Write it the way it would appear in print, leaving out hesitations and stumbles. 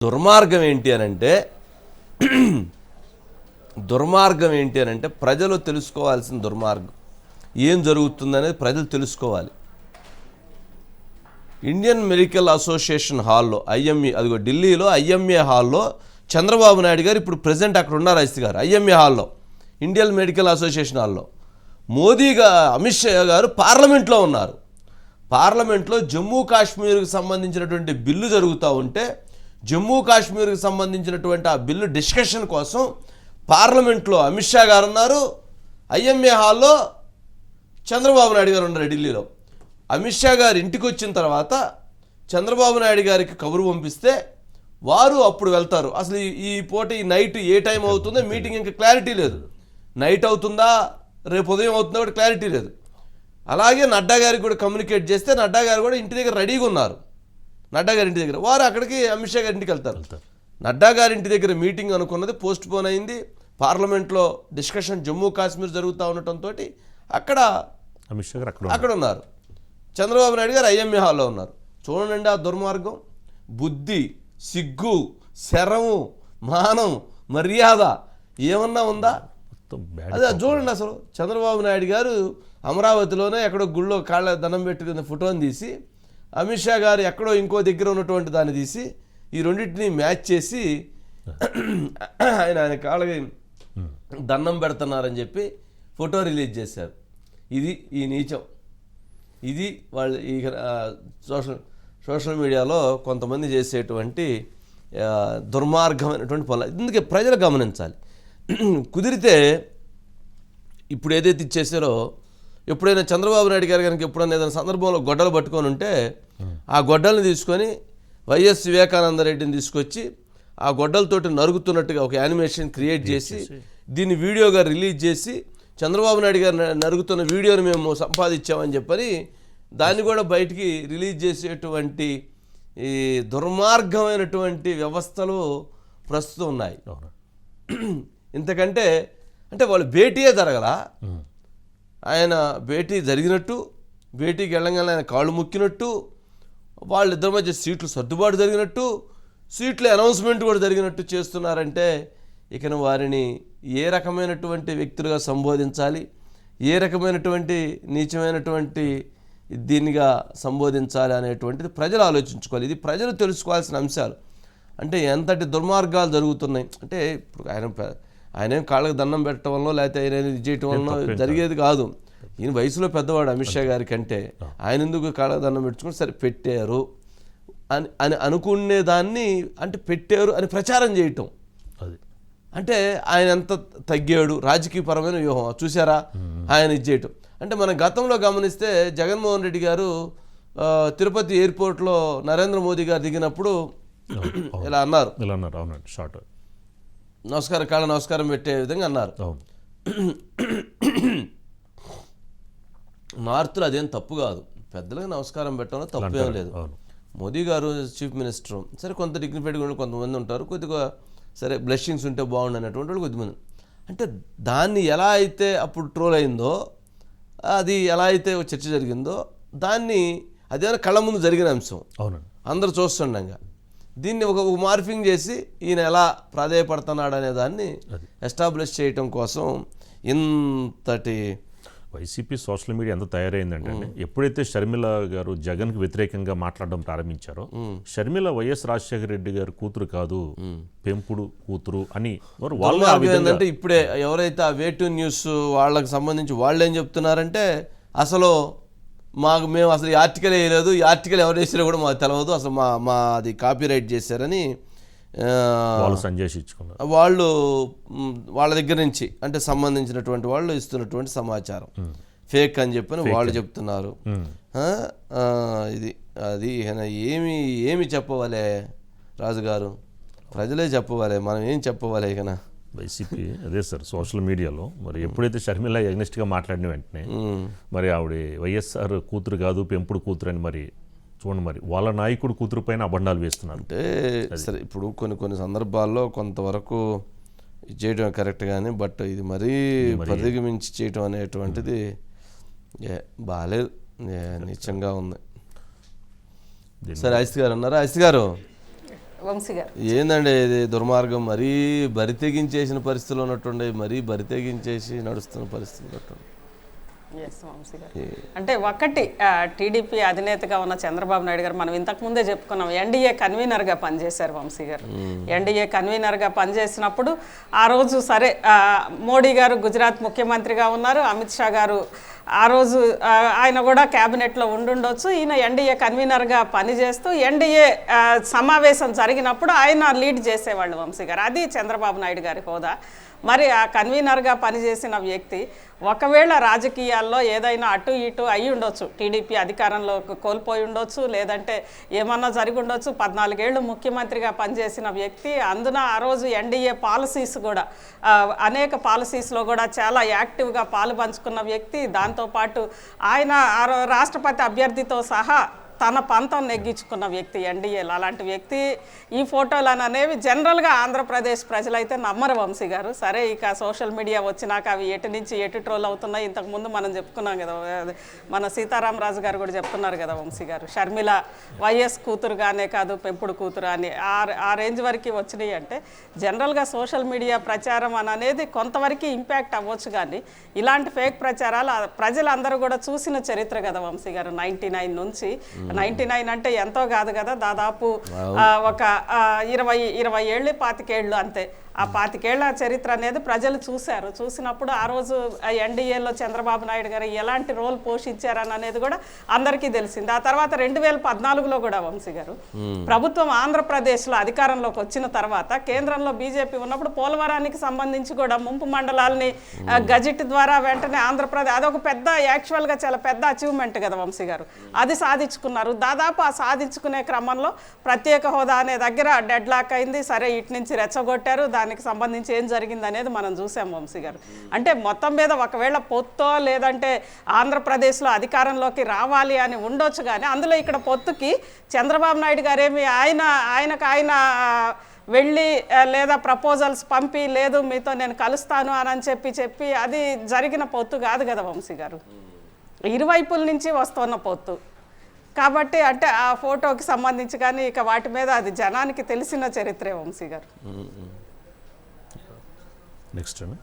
దుర్మార్గం ఏంటి అని అంటే ప్రజలు తెలుసుకోవాల్సిన దుర్మార్గం ఏం జరుగుతుందనేది ప్రజలు తెలుసుకోవాలి. ఇండియన్ మెడికల్ అసోసియేషన్ హాల్లో ఐఎంఏ, అదిగో ఢిల్లీలో ఐఎంఏ హాల్లో చంద్రబాబు నాయుడు గారు ఇప్పుడు ప్రెసిడెంట్ అక్కడ ఉన్నారు. ఐసీ గారు ఐఎంఏ హాల్లో, ఇండియన్ మెడికల్ అసోసియేషన్ హాల్లో. అమిత్ షా గారు పార్లమెంట్లో ఉన్నారు. పార్లమెంట్లో జమ్మూ కాశ్మీర్కి సంబంధించినటువంటి బిల్లు జరుగుతూ ఉంటే జమ్మూ కాశ్మీర్కి సంబంధించినటువంటి ఆ బిల్లు డిస్కషన్ కోసం పార్లమెంట్లో అమిత్ షా గారు ఉన్నారు, ఐఎంఏ హాల్లో చంద్రబాబు నాయుడు గారు ఉన్నారు ఢిల్లీలో. అమిత్ షా గారు ఇంటికి వచ్చిన తర్వాత చంద్రబాబు నాయుడు గారికి కబురు పంపిస్తే వారు అప్పుడు వెళ్తారు. అసలు ఈ పూట ఈ నైట్ ఏ టైం అవుతుందో మీటింగ్ ఇంకా క్లారిటీ లేదు. నైట్ అవుతుందా రేపు ఉదయం అవుతుందా కూడా క్లారిటీ లేదు. అలాగే నడ్డా గారికి కూడా కమ్యూనికేట్ చేస్తే నడ్డా గారు కూడా ఇంటి దగ్గర రెడీగా ఉన్నారు. నడ్డా గారి ఇంటి దగ్గర వారు అక్కడికి అమిత్ షా గారి ఇంటికి వెళ్తారు. నడ్డా గారి ఇంటి దగ్గర మీటింగ్ అనుకున్నది పోస్ట్ పోన్ అయింది. పార్లమెంట్లో డిస్కషన్ జమ్మూ కాశ్మీర్ జరుగుతూ ఉండటంతో అక్కడ అమిత్ షా గారు అక్కడ ఉన్నారు. చంద్రబాబు నాయుడు గారు ఐఎంఏ హాల్లో ఉన్నారు. చూడండి ఆ దుర్మార్గం. బుద్ధి, సిగ్గు, శరము, మానం, మర్యాద ఏమన్నా ఉందా? అదే చూడండి. అసలు చంద్రబాబు నాయుడు గారు అమరావతిలోనే ఎక్కడో గుళ్ళో కాళ్ళ దండం పెట్టుకున్న ఫోటోని తీసి, అమిత్ షా గారు ఎక్కడో ఇంకో దగ్గర ఉన్నటువంటి దాన్ని తీసి ఈ రెండింటిని మ్యాచ్ చేసి ఆయన కాళ్ళకి దండం పెడుతున్నారని చెప్పి ఫోటో రిలీజ్ చేశారు. ఇది ఈ నీచం. ఇది వాళ్ళు ఈ సోషల్ మీడియాలో కొంతమంది చేసేటువంటి దుర్మార్గమైనటువంటి పనులు. ఇందుకే ప్రజలు గమనించాలి. కుదిరితే ఇప్పుడు ఏదైతే ఇచ్చేసారో, ఎప్పుడైనా చంద్రబాబు నాయుడు గారు కనుక ఎప్పుడైనా ఏదైనా సందర్భంలో గొడ్డలు పట్టుకొని ఉంటే ఆ గొడ్డల్ని తీసుకొని వైఎస్ వివేకానంద రెడ్డిని తీసుకొచ్చి ఆ గొడ్డలతోటి నరుగుతున్నట్టుగా ఒక యానిమేషన్ క్రియేట్ చేసి దీన్ని వీడియోగా రిలీజ్ చేసి చంద్రబాబు నాయుడు గారు నరుగుతున్న వీడియోని మేము సంపాదించామని చెప్పని దాన్ని కూడా బయటికి రిలీజ్ చేసేటువంటి ఈ దుర్మార్గమైనటువంటి వ్యవస్థలు ప్రస్తుతం ఉన్నాయి. ఇంతకంటే అంటే వాళ్ళు భేటీయే జరగల. ఆయన భేటీ జరిగినట్టు, భేటీకి వెళ్ళగానే ఆయన కాళ్ళు ముక్కినట్టు, వాళ్ళిద్దరి మధ్య సీట్లు సర్దుబాటు జరిగినట్టు, సీట్ల అనౌన్స్మెంట్ కూడా జరిగినట్టు చేస్తున్నారంటే ఇక వారిని ఏ రకమైనటువంటి వ్యక్తులుగా సంబోధించాలి, ఏ రకమైనటువంటి నీచమైనటువంటి దీనిగా సంబోధించాలి అనేటువంటిది ప్రజలు ఆలోచించుకోవాలి. ఇది ప్రజలు తెలుసుకోవాల్సిన అంశాలు. అంటే ఎంతటి దుర్మార్గాలు జరుగుతున్నాయి అంటే ఇప్పుడు ఆయన కాళ్ళకి దండం పెట్టడం వల్ల లేకపోతే ఆయన ఇది చేయటం వల్ల జరిగేది కాదు. ఈయన వయసులో పెద్దవాడు అమిత్ షా గారి కంటే. ఆయన ఎందుకు కాళ్ళకి దండం పెట్టుకుని సరే పెట్టారు అని అనుకునేదాన్ని అంటే పెట్టారు అని ప్రచారం చేయటం. అంటే ఆయన ఎంత తగ్గాడు, రాజకీయపరమైన వ్యూహం చూసారా ఆయన ఇది చేయటం. అంటే మనం గతంలో గమనిస్తే జగన్మోహన్ రెడ్డి గారు తిరుపతి ఎయిర్పోర్ట్లో నరేంద్ర మోదీ గారు దిగినప్పుడు ఇలా అన్నారు, నమస్కారం కాళ్ళ నమస్కారం పెట్టే విధంగా అన్నారు. నార్త్లో అదేం తప్పు కాదు, పెద్దలకు నమస్కారం పెట్టడంలో తప్పేం లేదు. మోదీ గారు చీఫ్ మినిస్టర్, సరే కొంత డిగ్నిఫైడ్గా ఉండి కొంతమంది ఉంటారు, కొద్దిగా సరే బ్లెస్సింగ్స్ ఉంటే బాగుండు అనేటువంటి వాళ్ళు కొద్దిమంది. అంటే దాన్ని ఎలా అయితే అప్పుడు ట్రోల్ అయిందో, అది ఎలా అయితే చర్చ జరిగిందో, దాన్ని అదేమైనా కళ్ళ ముందు జరిగిన అంశం అందరూ చూస్తుండగా దీన్ని ఒక మార్ఫింగ్ చేసి ఈయన ఎలా ప్రాధేయపడుతున్నాడు అనే దాన్ని ఎస్టాబ్లిష్ చేయటం కోసం ఇంతటి వైసీపీ సోషల్ మీడియా ఎంత తయారైందంటే ఎప్పుడైతే షర్మిల గారు జగన్కి వ్యతిరేకంగా మాట్లాడడం ప్రారంభించారో, షర్మిల వైఎస్ రాజశేఖర రెడ్డి గారు కూతురు కాదు పెంపుడు కూతురు అని ఏంటంటే ఇప్పుడే ఎవరైతే ఆ వే2 న్యూస్ వాళ్ళకి సంబంధించి వాళ్ళు ఏం చెప్తున్నారంటే అసలు మేము అసలు ఈ ఆర్టికల్ వేయలేదు, ఈ ఆర్టికల్ ఎవరు వేసారో కూడా మాకు తెలియదు, అసలు అది కాపీ రైట్ చేశారని వాళ్ళు వాళ్ళ దగ్గర నుంచి అంటే సంబంధించినటువంటి వాళ్ళు ఇస్తున్నటువంటి సమాచారం ఫేక్ అని చెప్పని వాళ్ళు చెప్తున్నారు. ఇది అది ఏమి చెప్పవాలే రాజుగారు, ప్రజలే చెప్పవాలి, మనం ఏం చెప్పవాలి ఇకనా వైసీపీ. అదే సార్ సోషల్ మీడియాలో మరి ఎప్పుడైతే షర్మిల ఎగ్నెస్ట్గా మాట్లాడిన వెంటనే మరి ఆవిడ వైఎస్ఆర్ కూతురు కాదు పెంపుడు కూతురు అని మరి చూడండి, మరి వాళ్ళ నాయకుడు కూతురు పైన అబండాలు వేస్తున్నారు. అంటే సరే ఇప్పుడు కొన్ని సందర్భాల్లో కొంతవరకు చేయడం కరెక్ట్ కానీ, బట్ ఇది మరీ పరిధికి మించి చేయటం అనేటువంటిది బాగాలేదు, నిజంగా ఉంది. సరే ఐస్ గారు అన్నారా? ఐస్ గారు వంశీ గారు. ఏందండి ఇది దుర్మార్గం, మరీ బరి తెగించేసిన పరిస్థితులు ఉన్నట్టుండే, మరీ బరి తెగించేసి నడుస్తున్న పరిస్థితులు ఉన్నట్టుండే. ఎస్ వంశీ గారు, అంటే ఒకటి టీడీపీ అధినేతగా ఉన్న చంద్రబాబు నాయుడు గారు మనం ఇంతకుముందే చెప్పుకున్నాం ఎన్డీఏ కన్వీనర్గా పనిచేశారు వంశీ గారు. ఎన్డీఏ కన్వీనర్గా పనిచేసినప్పుడు ఆ రోజు సరే మోడీ గారు గుజరాత్ ముఖ్యమంత్రిగా ఉన్నారు, అమిత్ షా గారు ఆ రోజు ఆయన కూడా క్యాబినెట్లో ఉండుండొచ్చు. ఈయన ఎన్డీఏ కన్వీనర్గా పనిచేస్తూ ఎన్డీఏ సమావేశం జరిగినప్పుడు ఆయన లీడ్ చేసేవాళ్ళు వంశీ గారు. అది చంద్రబాబు నాయుడు గారి హోదా. మరి ఆ కన్వీనర్గా పనిచేసిన వ్యక్తి ఒకవేళ రాజకీయాల్లో ఏదైనా అటు ఇటు అయి ఉండొచ్చు, టీడీపీ అధికారంలో కోల్పోయి ఉండొచ్చు, లేదంటే ఏమన్నా జరిగి ఉండొచ్చు. 14 ఏళ్ళు ముఖ్యమంత్రిగా పనిచేసిన వ్యక్తి, అందున ఆ రోజు ఎన్డీఏ పాలసీస్ కూడా అనేక పాలసీస్లో కూడా చాలా యాక్టివ్గా పాలు పంచుకున్న వ్యక్తి. దాంతోపాటు ఆయన రాష్ట్రపతి అభ్యర్థితో సహా తన పంతం నెగ్గించుకున్న వ్యక్తి ఎన్డీఏలో. అలాంటి వ్యక్తి ఈ ఫోటోలు అనేవి జనరల్గా ఆంధ్రప్రదేశ్ ప్రజలైతే నమ్మరు వంశీ గారు. సరే ఇక సోషల్ మీడియా వచ్చినాక అవి ఎటు నుంచి ఎటు ట్రోల్ అవుతున్నాయి. ఇంతకుముందు మనం చెప్పుకున్నాం కదా, మన సీతారామరాజు గారు కూడా చెప్తున్నారు కదా వంశీ గారు, షర్మిల వైఎస్ కూతురుగానే కాదు పెంపుడు కూతురు అని ఆ రేంజ్ వరకు వచ్చినాయి. అంటే జనరల్గా సోషల్ మీడియా ప్రచారం అనేది కొంతవరకు ఇంపాక్ట్ అవ్వచ్చు, కానీ ఇలాంటి ఫేక్ ప్రచారాలు ప్రజలందరూ కూడా చూసిన చరిత్ర కదా వంశీ గారు. 99 నుంచి 99 అంటే ఎంతో కాదు కదా, దాదాపు ఒక 20 ఏళ్ళు 25 ఏళ్ళు అంతే. ఆ 25 ఏళ్ల చరిత్ర అనేది ప్రజలు చూశారు. చూసినప్పుడు ఆ రోజు ఎన్డీఏలో చంద్రబాబు నాయుడు గారు ఎలాంటి రోల్ పోషించారని అనేది కూడా అందరికీ తెలిసింది. ఆ తర్వాత 2014లో కూడా వంశీ గారు ప్రభుత్వం ఆంధ్రప్రదేశ్లో అధికారంలోకి వచ్చిన తర్వాత కేంద్రంలో బీజేపీ ఉన్నప్పుడు పోలవరానికి సంబంధించి కూడా ముంపు మండలాల్ని గజెట్ ద్వారా వెంటనే ఆంధ్రప్రదేశ్, అదొక పెద్ద యాక్చువల్గా చాలా పెద్ద అచీవ్మెంట్ కదా వంశీ గారు. అది సాధించుకున్నారు. దాదాపు ఆ సాధించుకునే క్రమంలో ప్రత్యేక హోదా అనే దగ్గర డెడ్ లాక్ అయింది. సరే ఇటు నుంచి రెచ్చగొట్టారు, దానికి సంబంధించి ఏం జరిగింది అనేది మనం చూసాం వంశీ గారు. అంటే మొత్తం మీద ఒకవేళ పొత్తో లేదంటే ఆంధ్రప్రదేశ్లో అధికారంలోకి రావాలి అని ఉండొచ్చు, కానీ అందులో ఇక్కడ పొత్తుకి చంద్రబాబు నాయుడు గారేమి ఆయన వెళ్ళి లేదా ప్రపోజల్స్ పంపి లేదు మీతో నేను కలుస్తాను అని చెప్పి అది జరిగిన పొత్తు కాదు కదా వంశీ గారు. ఇరువైపుల నుంచి వస్తున్న పొత్తు కాబట్టి అంటే ఆ ఫోటోకి సంబంధించి కానీ ఇక వాటి మీద అది జనానికి తెలిసిన చరిత్రే వంశీ గారు. నెక్స్ట్